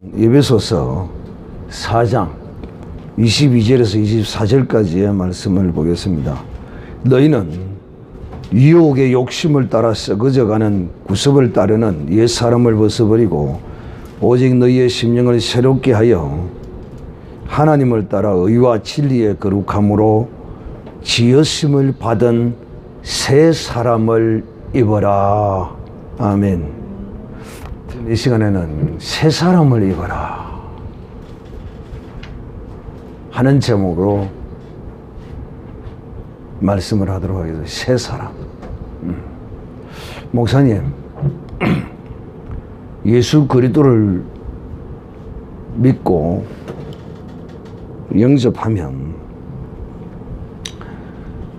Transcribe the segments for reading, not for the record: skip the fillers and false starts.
에베소서 4장 22절에서 24절까지의 말씀을 보겠습니다. 너희는 유혹의 욕심을 따라 썩어져가는 구습을 따르는 옛사람을 벗어버리고 오직 너희의 심령을 새롭게 하여 하나님을 따라 의와 진리의 거룩함으로 지으심을 받은 새 사람을 입어라. 아멘. 이 시간에는 새 사람을 입어라 하는 제목으로 말씀을 하도록 하겠습니다. 새 사람. 목사님, 예수 그리스도를 믿고 영접하면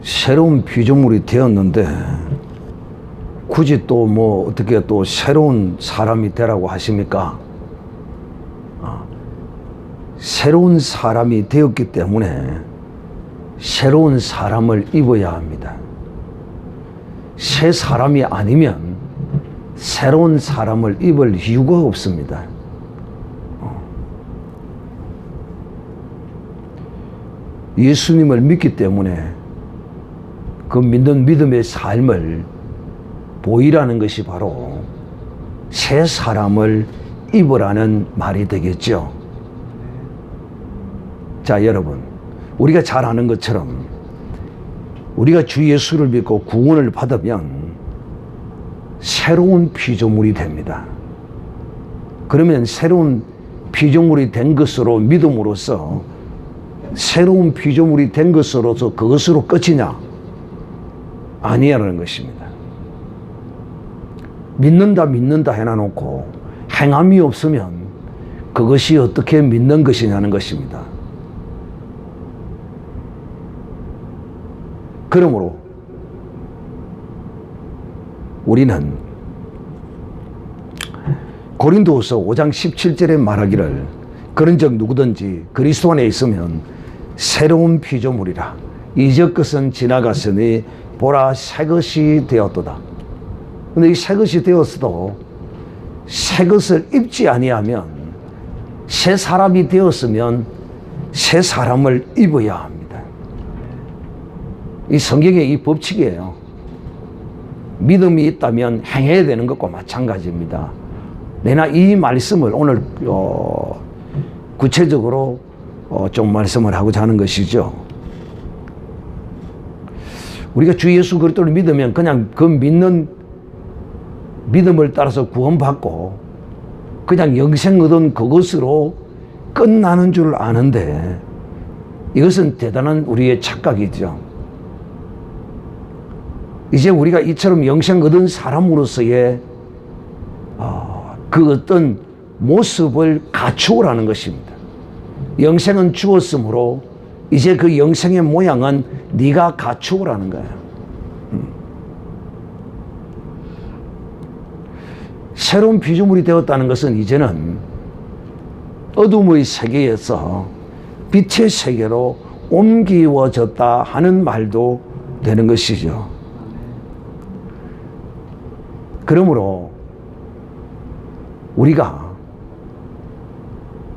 새로운 피조물이 되었는데 굳이 또 뭐 어떻게 또 새로운 사람이 되라고 하십니까? 새로운 사람이 되었기 때문에 새로운 사람을 입어야 합니다. 새 사람이 아니면 새로운 사람을 입을 이유가 없습니다. 예수님을 믿기 때문에 그 믿는 믿음의 삶을 보이라는 것이 바로 새 사람을 입으라는 말이 되겠죠. 자, 여러분, 우리가 잘 아는 것처럼 우리가 주 예수를 믿고 구원을 받으면 새로운 피조물이 됩니다. 그러면 새로운 피조물이 된 것으로 믿음으로써 새로운 피조물이 된 것으로서 그것으로 끝이냐? 아니라는 것입니다. 믿는다 해놔놓고 행함이 없으면 그것이 어떻게 믿는 것이냐는 것입니다. 그러므로 우리는 고린도후서 5장 17절에 말하기를 그런즉 누구든지 그리스도 안에 있으면 새로운 피조물이라 이적 것은 지나갔으니 보라 새 것이 되었도다. 근데 이 새 것이 되었어도 새 것을 입지 아니하면 새 사람이 되었으면 새 사람을 입어야 합니다. 이 성경의 이 법칙이에요. 믿음이 있다면 행해야 되는 것과 마찬가지입니다. 내가 이 말씀을 오늘 구체적으로 좀 말씀을 하고자 하는 것이죠. 우리가 주 예수 그리스도를 믿으면 그냥 그 믿는 믿음을 따라서 구원받고 그냥 영생 얻은 그것으로 끝나는 줄 아는데 이것은 대단한 우리의 착각이죠. 이제 우리가 이처럼 영생 얻은 사람으로서의 그 어떤 모습을 갖추오라는 것입니다. 영생은 주었으므로 이제 그 영생의 모양은 네가 갖추오라는 거예요. 새로운 피조물이 되었다는 것은 이제는 어둠의 세계에서 빛의 세계로 옮기워졌다 하는 말도 되는 것이죠. 그러므로 우리가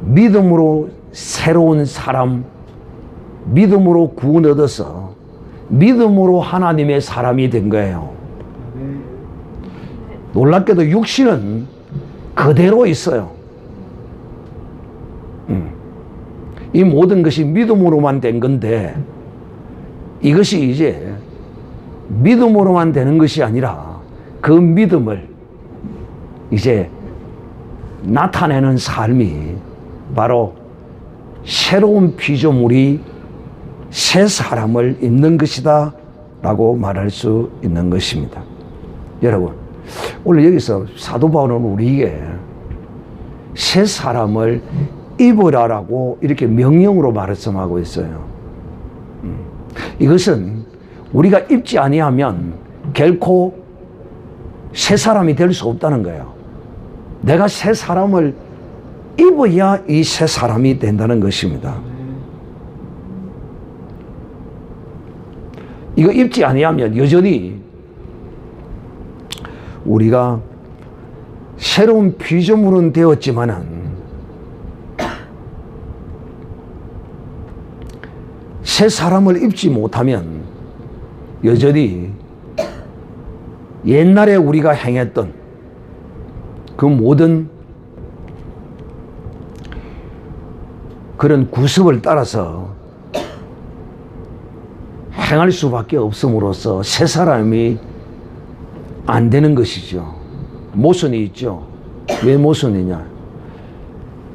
믿음으로 새로운 사람, 믿음으로 구원 얻어서 믿음으로 하나님의 사람이 된 거예요. 놀랍게도 육신은 그대로 있어요. 이 모든 것이 믿음으로만 된 건데 이것이 이제 믿음으로만 되는 것이 아니라 그 믿음을 이제 나타내는 삶이 바로 새로운 피조물이 새 사람을 입는 것이다 라고 말할 수 있는 것입니다. 여러분, 오늘 여기서 사도 바울은 우리에게 새 사람을 입으라라고 이렇게 명령으로 말씀하고 있어요. 이것은 우리가 입지 아니하면 결코 새 사람이 될 수 없다는 거예요. 내가 새 사람을 입어야 이 새 사람이 된다는 것입니다. 이거 입지 아니하면 여전히 우리가 새로운 피조물은 되었지만은 새 사람을 입지 못하면 여전히 옛날에 우리가 행했던 그 모든 그런 구습을 따라서 행할 수밖에 없음으로써 새 사람이 안 되는 것이죠. 모순이 있죠. 왜 모순이냐?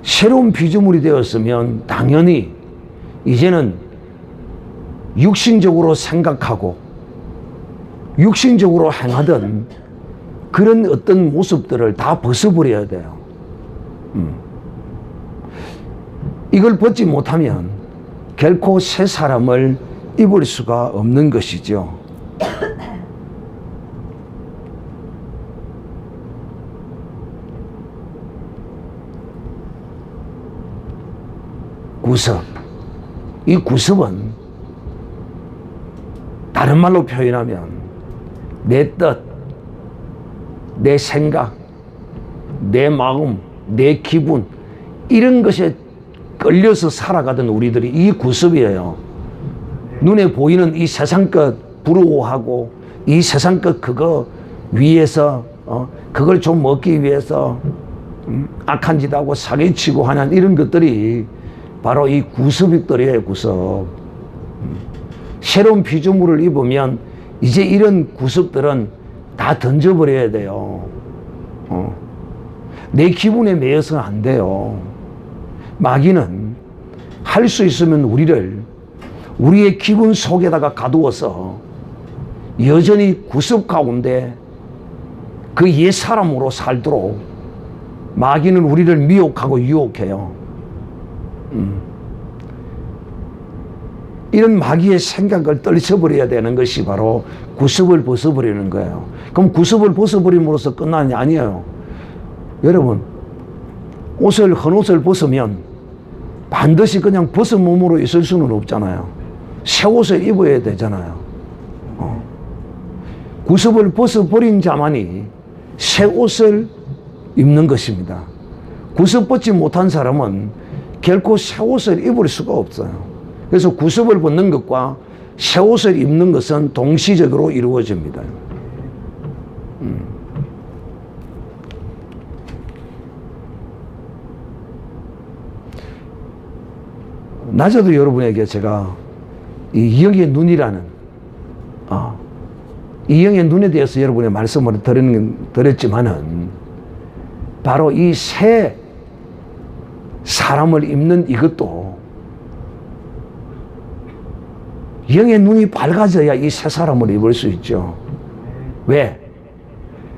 새로운 피조물이 되었으면 당연히 이제는 육신적으로 생각하고 육신적으로 행하던 그런 어떤 모습들을 다 벗어버려야 돼요. 이걸 벗지 못하면 결코 새 사람을 입을 수가 없는 것이죠. 구습. 이 구습은 다른 말로 표현하면 내 뜻, 내 생각, 내 마음, 내 기분 이런 것에 끌려서 살아가던 우리들이 이 구습이에요. 눈에 보이는 이 세상 것 부러워하고 이 세상 것 그거 위해서 그걸 좀 먹기 위해서 악한 짓 하고 사기치고 하는 이런 것들이 바로 이 구습들이에요. 구습. 새로운 피조물을 입으면 이제 이런 구습들은 다 던져버려야 돼요. 내 기분에 매여서는 안 돼요. 마귀는 할 수 있으면 우리의 기분 속에다가 가두어서 여전히 구습 가운데 그 옛 사람으로 살도록 마귀는 우리를 미혹하고 유혹해요. 이런 마귀의 생각을 떨쳐버려야 되는 것이 바로 구습을 벗어버리는 거예요. 그럼 구습을 벗어버림으로써 끝나는 게 아니에요. 여러분, 헌 옷을 벗으면 반드시 그냥 벗은 몸으로 있을 수는 없잖아요. 새 옷을 입어야 되잖아요. 구습을 벗어버린 자만이 새 옷을 입는 것입니다. 구습 벗지 못한 사람은 결코 새 옷을 입을 수가 없어요. 그래서 구습을 벗는 것과 새 옷을 입는 것은 동시적으로 이루어집니다. 낮에도 여러분에게 제가 이 영의 눈이라는 이 영의 눈에 대해서 여러분의 말씀을 드렸지만은 바로 이 새 사람을 입는 이것도 영의 눈이 밝아져야 이 새 사람을 입을 수 있죠. 왜?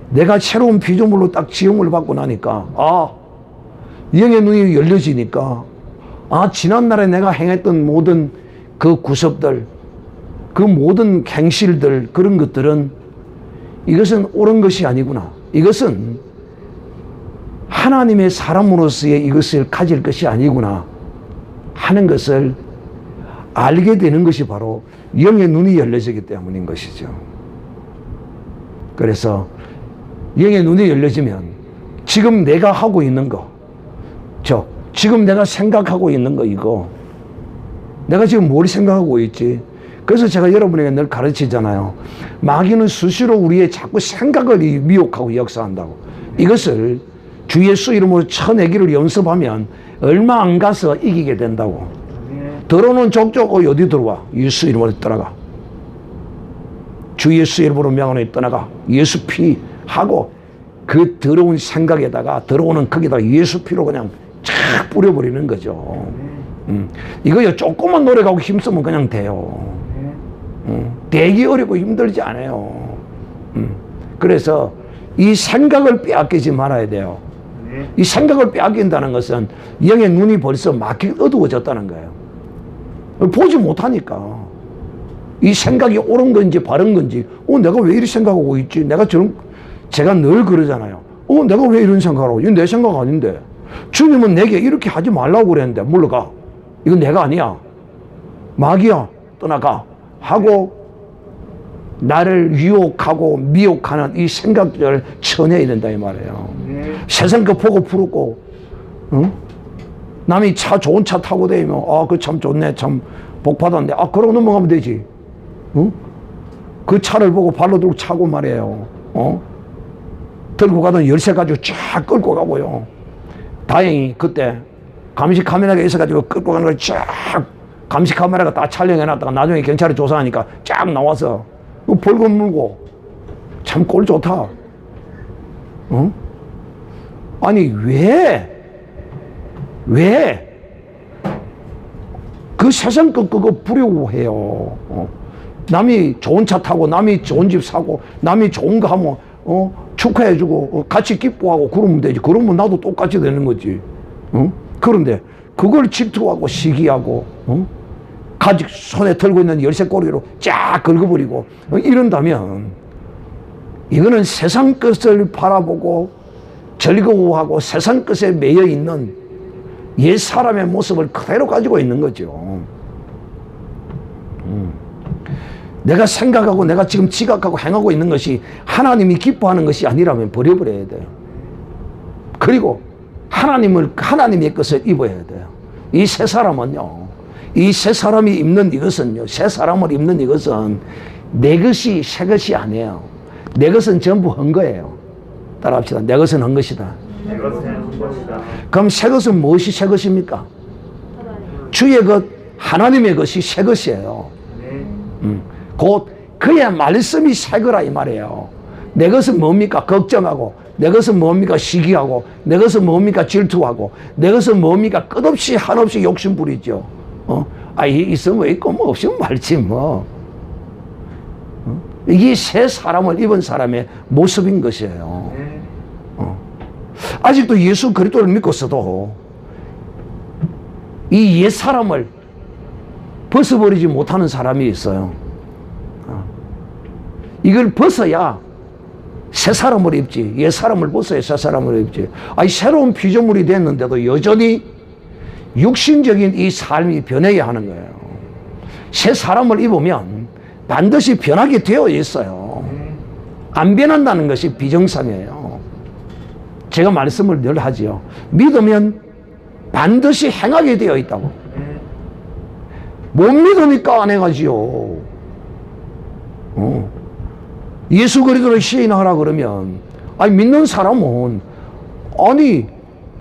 내가 새로운 피조물로 딱 지음을 받고 나니까 영의 눈이 열려지니까 지난날에 내가 행했던 모든 그 구습들, 그 모든 행실들, 그런 것들은 이것은 옳은 것이 아니구나. 이것은 하나님의 사람으로서의 이것을 가질 것이 아니구나 하는 것을 알게 되는 것이 바로 영의 눈이 열려지기 때문인 것이죠. 그래서 영의 눈이 열려지면 지금 내가 하고 있는 거, 지금 내가 생각하고 있는 거 이거 내가 지금 뭘 생각하고 있지? 그래서 제가 여러분에게 늘 가르치잖아요. 마귀는 수시로 우리의 자꾸 생각을 미혹하고 역사한다고. 이것을 주 예수 이름으로 쳐내기를 연습하면 얼마 안 가서 이기게 된다고. 들어오는 족족 어디 들어와? 예수 이름으로 떠나가. 주 예수 이름으로 명하노니 떠나가. 예수 피 하고 그 더러운 생각에다가 들어오는 거기다가 예수 피로 그냥 쫙 뿌려버리는 거죠. 이거요 조금만 노력하고 힘쓰면 그냥 돼요. 되기 어렵고 힘들지 않아요. 그래서 이 생각을 빼앗기지 말아야 돼요. 이 생각을 빼앗긴다는 것은 영의 눈이 벌써 막히 어두워졌다는 거예요. 보지 못하니까 이 생각이 옳은 건지 바른 건지 내가 왜 이렇게 생각하고 있지? 제가 늘 그러잖아요. 내가 왜 이런 생각하고 이건 내 생각 아닌데 주님은 내게 이렇게 하지 말라고 그랬는데 물러가. 이건 내가 아니야. 마귀야 떠나가 하고 나를 유혹하고 미혹하는 이 생각들을 쳐내야 된다 이 말이에요. 세상 거 보고 부럽고 남이 좋은 차 타고 다니면 그 참 좋네 참 복 받았는데, 아, 그러고 넘어가면 되지. 어? 그 차를 보고 발로 들고 차고 말이에요. 들고 가던 열쇠 가지고 쫙 끌고 가고요. 다행히 그때 감시 카메라가 있어가지고 끌고 가는 걸 쫙 감시 카메라가 다 촬영해놨다가 나중에 경찰이 조사하니까 쫙 나와서 벌금 물고 참 꼴 좋다. 아니 왜 그 세상 것 그거 부려워해요. 남이 좋은 차 타고 남이 좋은 집 사고 남이 좋은 거 하면 축하해주고 같이 기뻐하고 그러면 되지. 그러면 나도 똑같이 되는 거지. 그런데 그걸 질투하고 시기하고 가지 손에 들고 있는 열쇠고리로 쫙 긁어버리고 이런다면 이거는 세상 것을 바라보고 즐거워하고 세상 것에 매여 있는 옛 사람의 모습을 그대로 가지고 있는 거죠. 내가 생각하고 내가 지금 지각하고 행하고 있는 것이 하나님이 기뻐하는 것이 아니라면 버려버려야 돼요. 그리고 하나님의 것을 입어야 돼요. 이 새 사람은요, 이 새 사람이 입는 이것은요, 새 사람을 입는 이것은 내 것이 새 것이 아니에요. 내 것은 전부 한 거예요. 따라합시다. 내 것은 한 것이다. 내 것은 한 것이다. 그럼 새 것은 무엇이 새 것입니까? 주의 것, 하나님의 것이 새 것이에요. 곧 그의 말씀이 새 거라 이 말이에요. 내 것은 뭡니까? 걱정하고, 내 것은 뭡니까? 시기하고, 내 것은 뭡니까? 질투하고, 내 것은 뭡니까? 끝없이 한없이 욕심 부리죠. 있으면 있고 뭐 없으면 말지 뭐. 이게 새 사람을 입은 사람의 모습인 것이에요. 아직도 예수 그리스도를 믿고서도 이 옛 사람을 벗어버리지 못하는 사람이 있어요. 이걸 벗어야 새 사람을 입지. 옛 사람을 벗어야 새 사람을 입지. 새로운 피조물이 됐는데도 여전히 육신적인 이 삶이 변해야 하는 거예요. 새 사람을 입으면 반드시 변하게 되어 있어요. 안 변한다는 것이 비정상이에요. 제가 말씀을 늘 하지요. 믿으면 반드시 행하게 되어 있다고. 못 믿으니까 안 행하지요. 예수 그리스도를 시인하라 그러면 믿는 사람은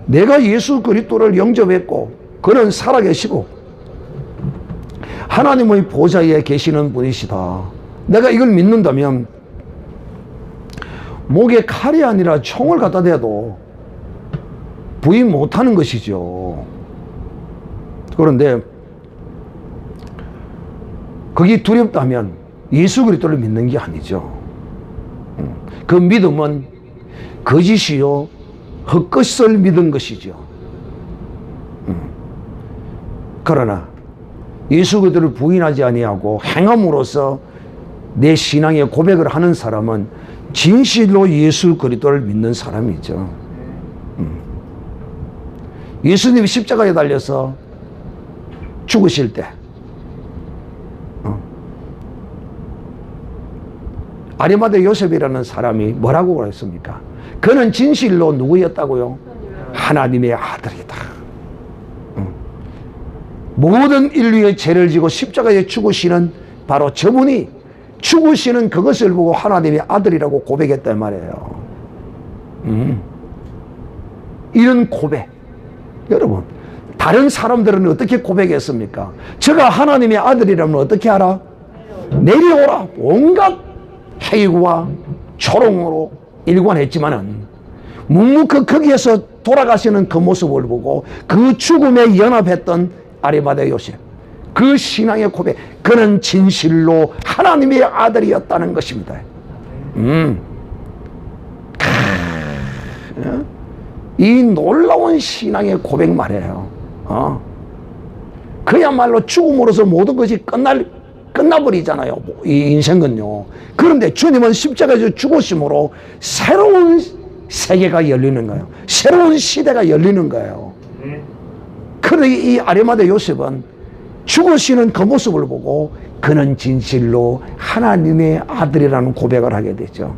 내가 예수 그리스도를 영접했고 그는 살아계시고 하나님의 보좌에 계시는 분이시다. 내가 이걸 믿는다면 목에 칼이 아니라 총을 갖다 대도 부인 못하는 것이죠. 그런데 그게 두렵다면 예수 그리스도를 믿는 게 아니죠. 그 믿음은 거짓이요 헛것을 믿은 것이죠. 그러나 예수 그리스도를 부인하지 아니하고 행함으로써 내 신앙의 고백을 하는 사람은 진실로 예수 그리스도를 믿는 사람이죠. 예수님이 십자가에 달려서 죽으실 때 아리마대 요셉이라는 사람이 뭐라고 그랬습니까? 그는 진실로 누구였다고요? 하나님의 아들이다. 모든 인류의 죄를 지고 십자가에 죽으시는 바로 저분이 죽으시는 그것을 보고 하나님의 아들이라고 고백했단 말이에요. 이런 고백, 여러분 다른 사람들은 어떻게 고백했습니까? 저가 하나님의 아들이라면 어떻게 하라? 내려오라. 온갖 해이와 조롱으로 일관했지만은 묵묵히 거기에서 돌아가시는 그 모습을 보고 그 죽음에 연합했던 아리마대 요셉, 그 신앙의 고백, 그는 진실로 하나님의 아들이었다는 것입니다. 이 놀라운 신앙의 고백 말이에요. 그야말로 죽음으로서 모든 것이 끝나버리잖아요. 이 인생은요. 그런데 주님은 십자가에서 죽으심으로 새로운 세계가 열리는 거예요. 새로운 시대가 열리는 거예요. 그런데 이 아리마대 요셉은 죽으시는 그 모습을 보고 그는 진실로 하나님의 아들이라는 고백을 하게 되죠.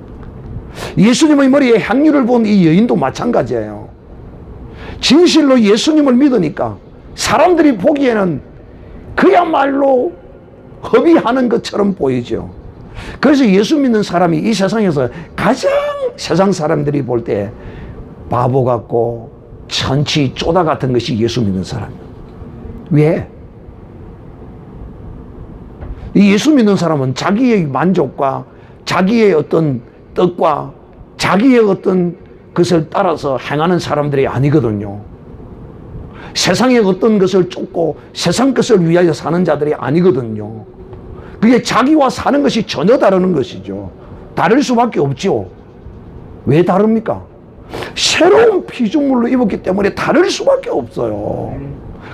예수님의 머리에 향유를 본 이 여인도 마찬가지예요. 진실로 예수님을 믿으니까 사람들이 보기에는 그야말로 허비하는 것처럼 보이죠. 그래서 예수 믿는 사람이 이 세상에서 가장 세상 사람들이 볼 때 바보 같고 천치 쪼다 같은 것이 예수 믿는 사람이에요. 왜? 이 예수 믿는 사람은 자기의 만족과 자기의 어떤 뜻과 자기의 어떤 것을 따라서 행하는 사람들이 아니거든요. 세상의 어떤 것을 쫓고 세상 것을 위하여 사는 자들이 아니거든요. 그게 자기와 사는 것이 전혀 다른 것이죠. 다를 수밖에 없죠. 왜 다릅니까? 새로운 피조물로 입었기 때문에 다를 수밖에 없어요.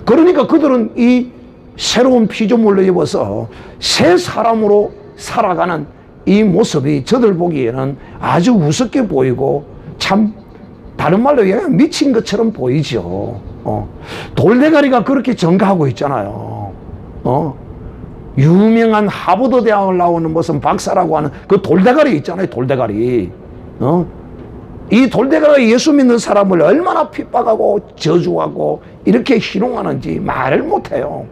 그러니까 그들은 이 새로운 피조물로 입어서 새 사람으로 살아가는 이 모습이 저들 보기에는 아주 우습게 보이고 참 다른 말로 얘기하면 미친 것처럼 보이죠. 돌대가리가 그렇게 증가하고 있잖아요. 유명한 하버드 대학을 나오는 무슨 박사라고 하는 그 돌대가리 있잖아요. 돌대가리. 이 돌대가리가 예수 믿는 사람을 얼마나 핍박하고 저주하고 이렇게 희롱하는지 말을 못해요.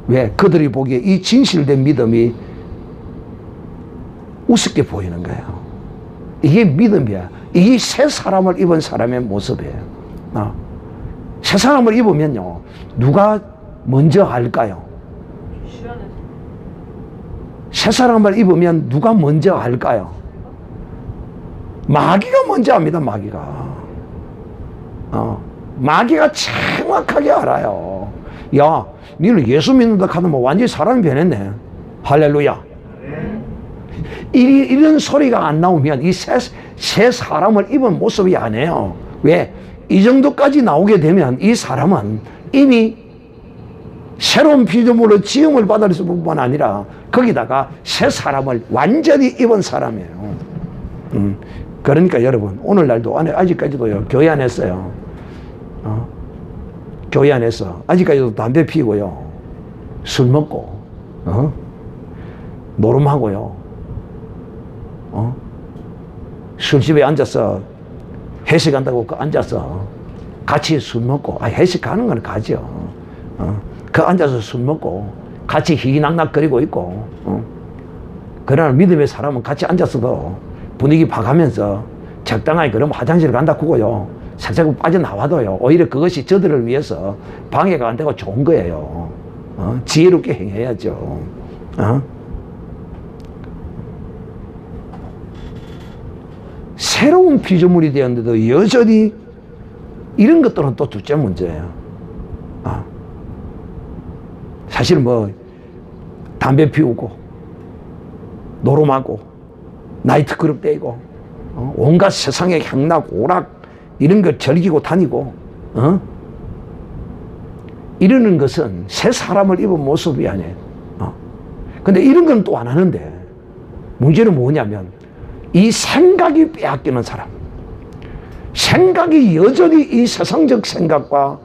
왜? 그들이 보기에 이 진실된 믿음이 우습게 보이는 거예요. 이게 믿음이야. 이게 새 사람을 입은 사람의 모습이에요. 새 사람을 입으면요, 누가 먼저 알까요? 새 사람을 입으면 누가 먼저 알까요? 마귀가 먼저 압니다. 마귀가 정확하게 알아요. 야, 너는 예수 믿는다 하면 완전히 사람이 변했네. 할렐루야. 이런 소리가 안 나오면 이 새 사람을 입은 모습이 아니에요. 왜? 이 정도까지 나오게 되면 이 사람은 이미 새로운 피조물로 지음을 받을 뿐만 아니라 거기다가 새 사람을 완전히 입은 사람이에요. 그러니까 여러분, 오늘날도 아직까지도요, 교회 안에서요, 교회 안에서 아직까지도 담배 피우고요, 술 먹고, 노름하고요, 술집에 앉아서 회식한다고 앉아서 같이 술 먹고, 회식하는 건 가죠. 그 앉아서 술 먹고 같이 희낙낙거리고 있고, 그러나 믿음의 사람은 같이 앉아서도 분위기 봐가면서 적당하게 그러면 화장실 간다 크고요, 살짝 빠져나와도요, 오히려 그것이 저들을 위해서 방해가 안 되고 좋은 거예요. 지혜롭게 행해야죠. 새로운 피조물이 되었는데도 여전히 이런 것들은 또 둘째 문제예요. 사실 담배 피우고 노름하고 나이트클럽 떼고 온갖 세상의 향락 오락 이런 걸 즐기고 다니고 이러는 것은 새 사람을 입은 모습이 아니에요. 근데 이런 건 또 안 하는데 문제는 뭐냐면 이 생각이 빼앗기는 사람, 생각이 여전히 이 세상적 생각과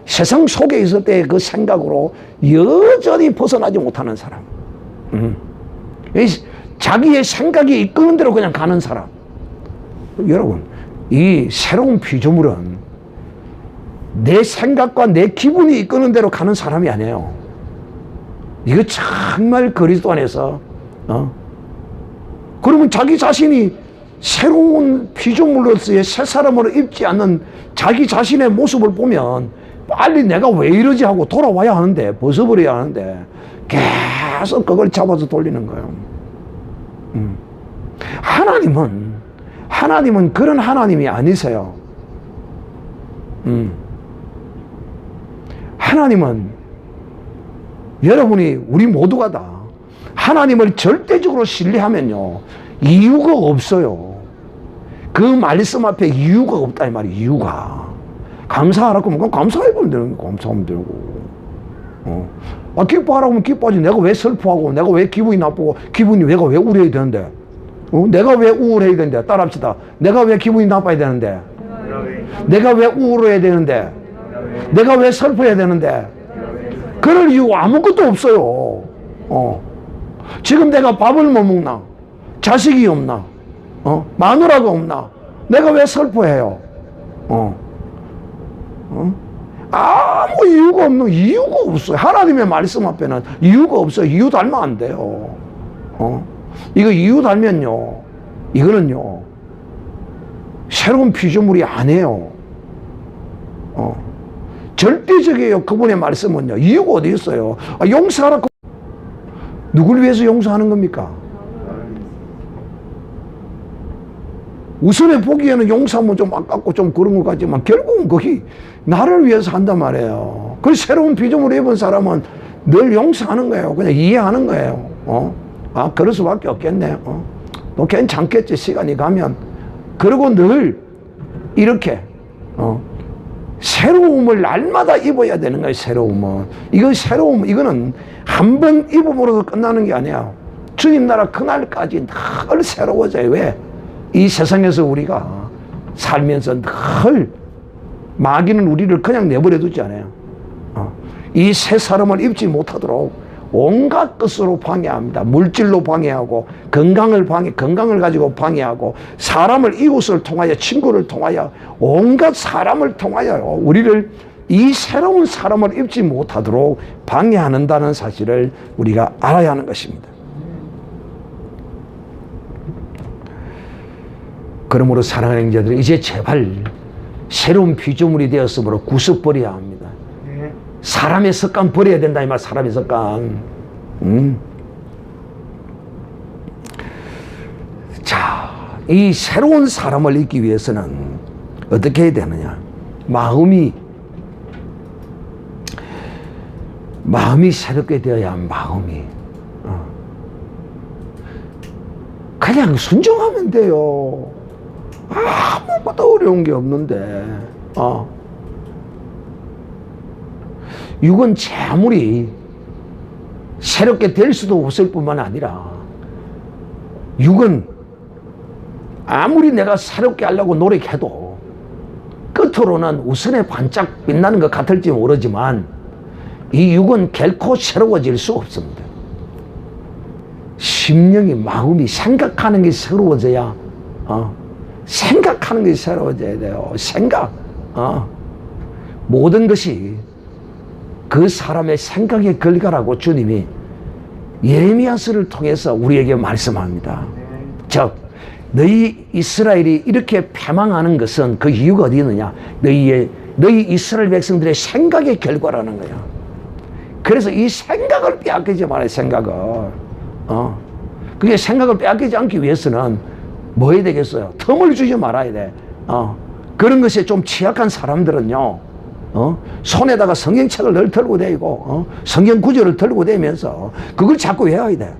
세상 속에 있을 때의 그 생각으로 여전히 벗어나지 못하는 사람, 자기의 생각이 이끄는 대로 그냥 가는 사람. 여러분, 이 새로운 피조물은 내 생각과 내 기분이 이끄는 대로 가는 사람이 아니에요. 이거 정말 그리스도 안에서 그러면 자기 자신이 새로운 피조물로서의 새 사람으로 입지 않는 자기 자신의 모습을 보면 빨리 내가 왜 이러지 하고 돌아와야 하는데, 벗어버려야 하는데 계속 그걸 잡아서 돌리는 거예요. 하나님은 그런 하나님이 아니세요. 하나님은 여러분이 우리 모두가 다 하나님을 절대적으로 신뢰하면요, 이유가 없어요. 그 말씀 앞에 이유가 없다 이 말이에요. 이유가 감사하라고 하면 감사해보면 되는 거, 감사하면 되고, 기뻐하라고 하면 기뻐하지. 내가 왜 슬퍼하고 내가 왜 기분이 나쁘고 기분이 내가 왜 우울해야 되는데, 내가 왜 우울해야 되는데, 따라합시다. 내가 왜 기분이 나빠야 되는데, 내가 왜 우울해야 되는데, 내가 왜 슬퍼해야 되는데, 그럴 이유가 아무것도 없어요. 지금 내가 밥을 못 먹나, 자식이 없나, 마누라가 없나, 내가 왜 슬퍼해요? 아무 이유가 없는, 이유가 없어요. 하나님의 말씀 앞에는 이유가 없어요. 이유 달면 안 돼요. 이거 이유 달면요, 이거는요, 새로운 피조물이 아니에요. 절대적이에요. 그분의 말씀은요. 이유가 어디 있어요? 용서하라. 누굴 위해서 용서하는 겁니까? 우선에 보기에는 용서하면 좀 아깝고 좀 그런 것 같지만 결국은 거기 나를 위해서 한단 말이에요. 그 새로운 피조물을 입은 사람은 늘 용서하는 거예요. 그냥 이해하는 거예요. 그럴 수밖에 없겠네. 뭐 괜찮겠지, 시간이 가면. 그리고 늘 이렇게 새로움을 날마다 입어야 되는 거예요. 새로움은. 이거는 한 번 입음으로도 끝나는 게 아니야. 주님 나라 그날까지 늘 새로워져요. 왜? 이 세상에서 우리가 살면서 늘 마귀는 우리를 그냥 내버려 두지 않아요. 이 새 사람을 입지 못하도록 온갖 것으로 방해합니다. 물질로 방해하고, 건강을 가지고 방해하고, 사람을, 이웃을 통하여, 친구를 통하여, 온갖 사람을 통하여 우리를, 이 새로운 사람을 입지 못하도록 방해한다는 사실을 우리가 알아야 하는 것입니다. 그러므로 사랑하는 형제들, 이제 제발 새로운 피조물이 되었으므로 구습버려야 합니다. 사람의 습관 버려야 된다, 이 말. 사람의 습관. 자, 이 새로운 사람을 잊기 위해서는 어떻게 해야 되느냐? 마음이 새롭게 되어야 합니다. 마음이. 그냥 순종하면 돼요. 아무것도 어려운 게 없는데. 육은 제 아무리 새롭게 될 수도 없을 뿐만 아니라, 육은 아무리 내가 새롭게 하려고 노력해도 끝으로는 우선에 반짝 빛나는 것 같을지 모르지만 이 육은 결코 새로워질 수 없습니다. 심령이, 마음이, 생각하는 게 새로워져야, 생각하는 게 새로워져야 돼요. 생각. 모든 것이 그 사람의 생각에 걸리라고 주님이 예레미야서를 통해서 우리에게 말씀합니다. 즉, 너희 이스라엘이 이렇게 패망하는 것은 그 이유가 어디 있느냐? 너희 이스라엘 백성들의 생각의 결과라는 거야. 그래서 이 생각을 빼앗기지 말아요. 생각을. 그게 생각을 빼앗기지 않기 위해서는 뭐 해야 되겠어요? 틈을 주지 말아야 돼. 그런 것에 좀 취약한 사람들은요, 손에다가 성경책을 늘 들고 다니고, 성경 구절을 들고 다니면서 그걸 자꾸 외워야 돼.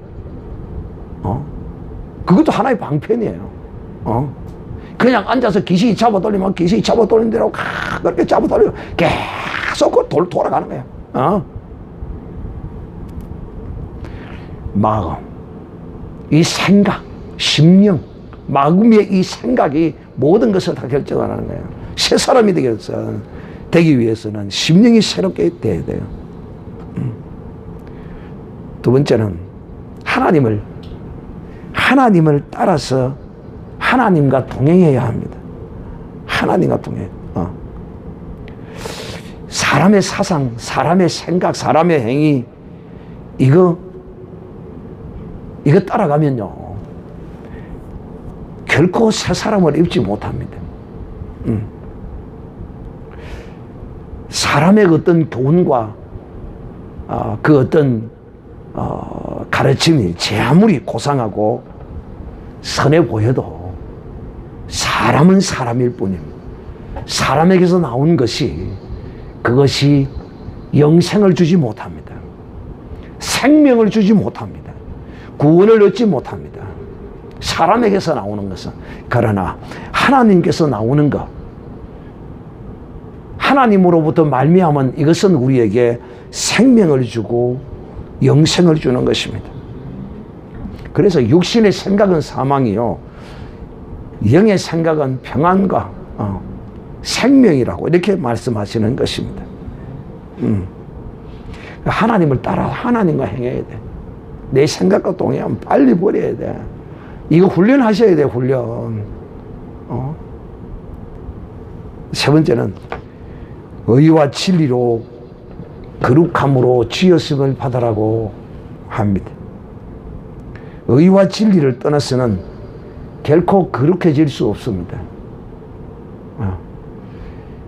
그것도 하나의 방편이에요. 그냥 앉아서 기시기 잡아돌리면 기시기 잡아돌린 대로 그렇게 잡아돌리고 계속 그 돌아가는 거야. 마음, 이 생각, 심령, 마음의 이 생각이 모든 것을 다 결정하는 거예요. 새 사람이 되기 위해서는 심령이 새롭게 돼야 돼요. 두 번째는 하나님을 따라서 하나님과 동행해야 합니다. 하나님과 동행. 사람의 사상, 사람의 생각, 사람의 행위, 이거 따라가면요, 결코 새 사람을 입지 못합니다. 사람의 어떤 교훈과 그 어떤 가르침이 제 아무리 고상하고 선해 보여도 사람은 사람일 뿐입니다. 사람에게서 나온 그것이 영생을 주지 못합니다. 생명을 주지 못합니다. 구원을 얻지 못합니다. 사람에게서 나오는 것은. 그러나 하나님께서 나오는 것, 하나님으로부터 말미암은 이것은 우리에게 생명을 주고 영생을 주는 것입니다. 그래서 육신의 생각은 사망이요, 영의 생각은 평안과 생명이라고 이렇게 말씀하시는 것입니다. 하나님을 따라 하나님과 행해야 돼. 내 생각과 동의하면 빨리 버려야 돼. 이거 훈련하셔야 돼, 훈련. 세 번째는 의와 진리로 거룩함으로 지었음을 받으라고 합니다. 의와 진리를 떠나서는 결코 거룩해질 수 없습니다.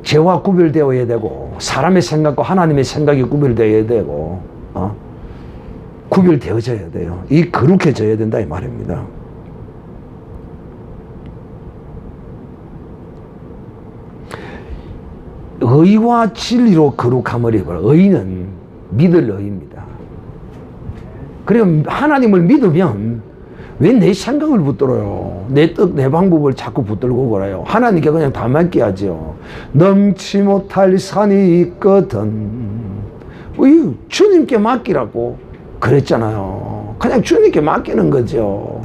죄와 구별되어야 되고 사람의 생각과 하나님의 생각이 구별되어야 되고 구별되어져야 돼요. 이 거룩해져야 된다 이 말입니다. 의와 진리로 거룩함을 입어라. 의는 믿을 의입니다. 그리고 하나님을 믿으면 왜 내 생각을 붙들어요? 내 뜻, 내 방법을 자꾸 붙들고 그래요. 하나님께 그냥 다 맡겨야죠. 넘지 못할 산이 있거든. 주님께 맡기라고 그랬잖아요. 그냥 주님께 맡기는 거죠.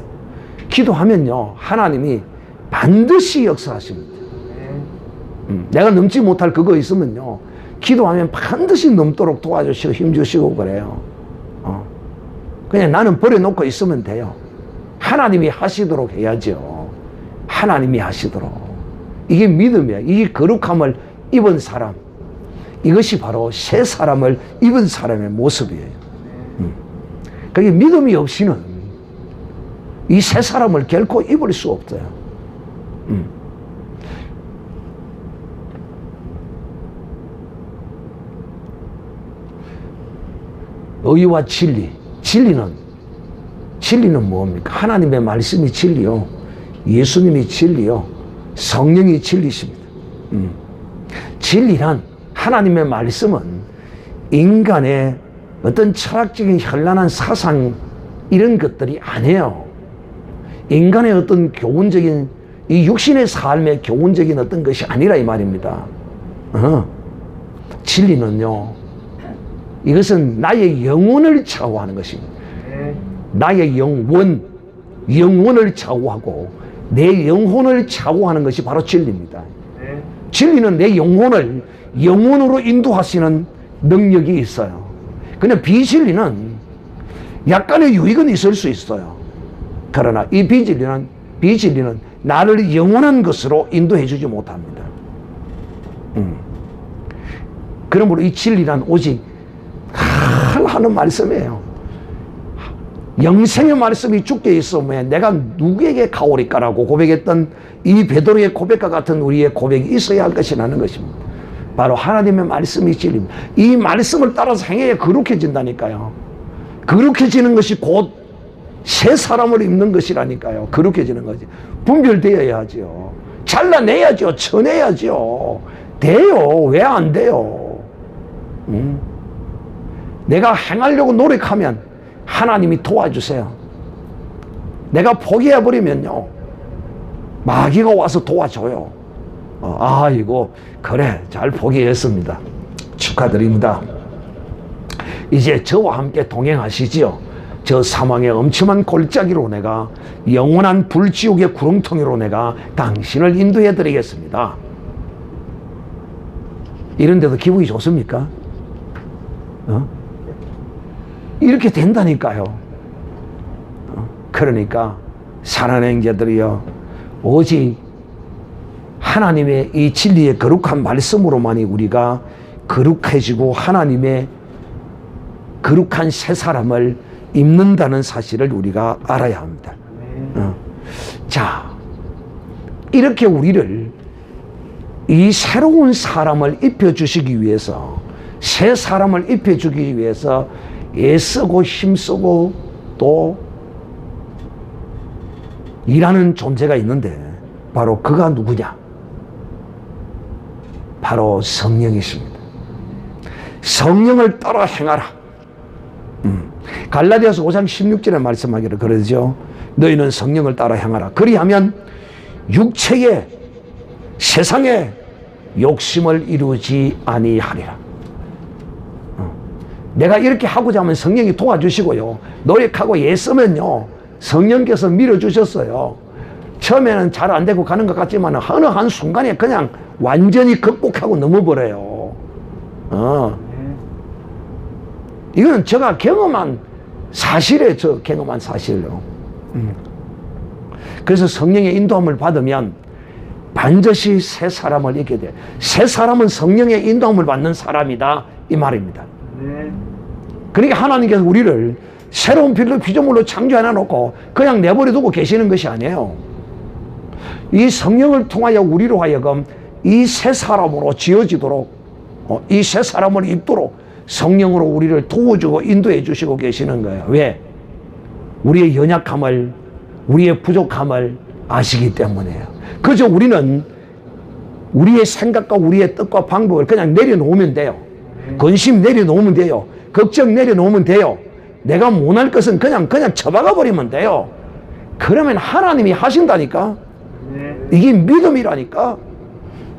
기도하면요, 하나님이 반드시 역사하십니다. 내가 넘지 못할 그거 있으면요, 기도하면 반드시 넘도록 도와주시고 힘주시고 그래요. 그냥 나는 버려놓고 있으면 돼요. 하나님이 하시도록 해야죠. 하나님이 하시도록. 이게 믿음이야. 이게 거룩함을 입은 사람. 이것이 바로 새 사람을 입은 사람의 모습이에요. 그게 믿음이 없이는 이 새 사람을 결코 입을 수 없어요. 의와 진리. 진리는 뭡니까? 하나님의 말씀이 진리요. 예수님이 진리요. 성령이 진리십니다. 진리란, 하나님의 말씀은 인간의 어떤 철학적인 현란한 사상 이런 것들이 아니에요. 인간의 어떤 교훈적인, 이 육신의 삶의 교훈적인 어떤 것이 아니라 이 말입니다. 진리는요, 이것은 나의 영혼을 좌우하는 것입니다. 나의 영혼을 좌우하고 내 영혼을 좌우하는 것이 바로 진리입니다. 진리는 내 영혼을 영혼으로 인도하시는 능력이 있어요. 근데 비진리는 약간의 유익은 있을 수 있어요. 그러나 이 비진리는 나를 영원한 것으로 인도해 주지 못합니다. 그러므로 이 진리란 오직 하는 말씀이에요. 영생의 말씀이 주께 있으면 내가 누구에게 가오리까라고 고백했던 이 베드로의 고백과 같은 우리의 고백이 있어야 할 것이라는 것입니다. 바로 하나님의 말씀이 진리입니다. 이 말씀을 따라서 행해야 거룩해진다니까요. 거룩해지는 것이 곧 새 사람을 입는 것이라니까요. 거룩해지는 거지. 분별되어야 하죠. 잘라내야죠. 쳐내야죠. 돼요. 왜 안 돼요? 내가 행하려고 노력하면 하나님이 도와주세요. 내가 포기해버리면요, 마귀가 와서 도와줘요. 아이고, 그래, 잘 포기했습니다. 축하드립니다. 이제 저와 함께 동행하시지요. 저 사망의 엄청난 골짜기로 내가, 영원한 불지옥의 구렁텅이로 내가 당신을 인도해 드리겠습니다. 이런데도 기분이 좋습니까? 이렇게 된다니까요. 그러니까 사랑하는 형제들이여, 오직 하나님의 이 진리의 거룩한 말씀으로만이 우리가 거룩해지고 하나님의 거룩한 새 사람을 입는다는 사실을 우리가 알아야 합니다. 자, 이렇게 우리를 이 새로운 사람을 입혀주시기 위해서, 새 사람을 입혀주기 위해서 애쓰고 힘쓰고 또 일하는 존재가 있는데, 바로 그가 누구냐? 바로 성령이십니다. 성령을 따라 행하라. 갈라디아서 5장 16절에 말씀하기를 그러죠. 너희는 성령을 따라 행하라. 그리하면 육체의 세상의 욕심을 이루지 아니하리라. 내가 이렇게 하고자 하면 성령이 도와주시고요, 노력하고 애쓰면요, 성령께서 밀어주셨어요. 처음에는 잘 안 되고 가는 것 같지만 어느 한 순간에 그냥 완전히 극복하고 넘어버려요. 이거는 제가 경험한 사실이에요. 저 경험한 사실로. 그래서 성령의 인도함을 받으면, 반드시 새 사람을 입게 돼. 새 사람은 성령의 인도함을 받는 사람이다 이 말입니다. 네. 그러니까 하나님께서 우리를 새로운 피조물로 창조해 놓고 그냥 내버려 두고 계시는 것이 아니에요. 이 성령을 통하여 우리로 하여금 이 새 사람으로 지어지도록 이 새 사람을 입도록 성령으로 우리를 도와주고 인도해 주시고 계시는 거예요. 왜? 우리의 연약함을, 우리의 부족함을 아시기 때문에요. 그저 우리는 우리의 생각과 우리의 뜻과 방법을 그냥 내려놓으면 돼요. 근심 내려놓으면 돼요. 걱정 내려놓으면 돼요. 내가 못할 것은 그냥 쳐박아 버리면 돼요. 그러면 하나님이 하신다니까. 이게 믿음이라니까.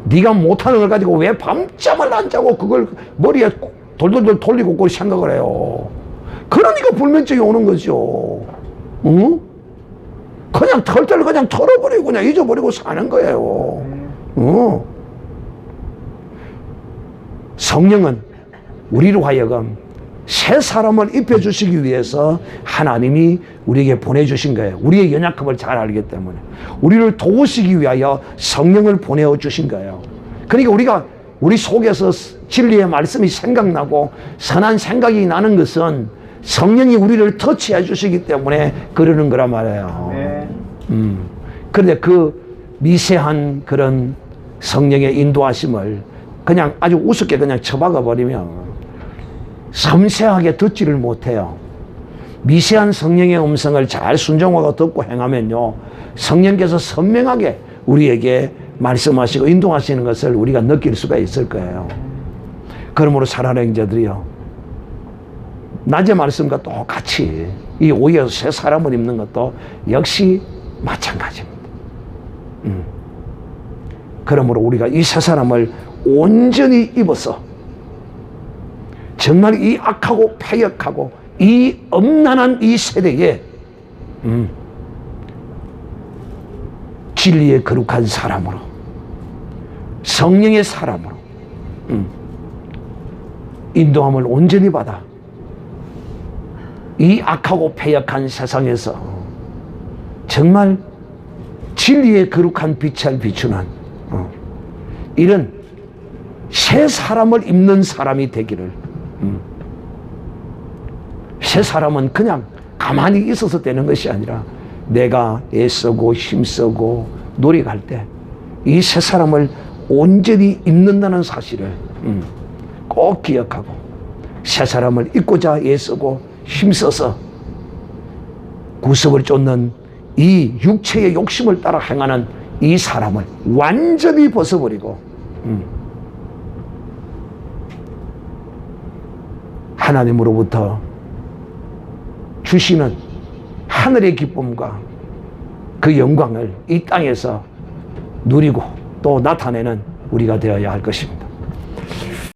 네가 못하는 걸 가지고 왜 밤잠을 안 자고 그걸 머리에 돌돌돌 돌리고 그걸 생각을 해요. 그러니까 불면증이 오는 거죠. 응? 그냥 털털 그냥 털어버리고 그냥 잊어버리고 사는 거예요. 성령은 우리로 하여금 새 사람을 입혀주시기 위해서 하나님이 우리에게 보내주신 거예요. 우리의 연약함을 잘 알기 때문에 우리를 도우시기 위하여 성령을 보내주신 거예요. 그러니까 우리 속에서 진리의 말씀이 생각나고 선한 생각이 나는 것은 성령이 우리를 터치해 주시기 때문에 그러는 거란 말이에요. 그런데 그 미세한 그런 성령의 인도하심을 그냥 아주 우습게 그냥 쳐박아 버리면 섬세하게 듣지를 못해요. 미세한 성령의 음성을 잘 순종하고 듣고 행하면요, 성령께서 선명하게 우리에게 말씀하시고 인도하시는 것을 우리가 느낄 수가 있을 거예요. 그러므로 사랑하는 형제들이요, 낮의 말씀과 똑같이 이 오히려 새 사람을 입는 것도 역시 마찬가지입니다. 그러므로 우리가 이 새 사람을 온전히 입어서 정말 이 악하고 패역하고 이 엄난한 이 세대에 진리의 거룩한 사람으로, 성령의 사람으로 인도함을 온전히 받아 이 악하고 패역한 세상에서 정말 진리의 거룩한 빛을 비추는 이런 새 사람을 입는 사람이 되기를. 새 사람은 그냥 가만히 있어서 되는 것이 아니라 내가 애쓰고 힘쓰고 노력할 때 이 새 사람을 온전히 입는다는 사실을 꼭 기억하고 새 사람을 입고자 애쓰고 힘써서 구습을 쫓는 이 육체의 욕심을 따라 행하는 이 사람을 완전히 벗어버리고 하나님으로부터 주시는 하늘의 기쁨과 그 영광을 이 땅에서 누리고 또 나타내는 우리가 되어야 할 것입니다.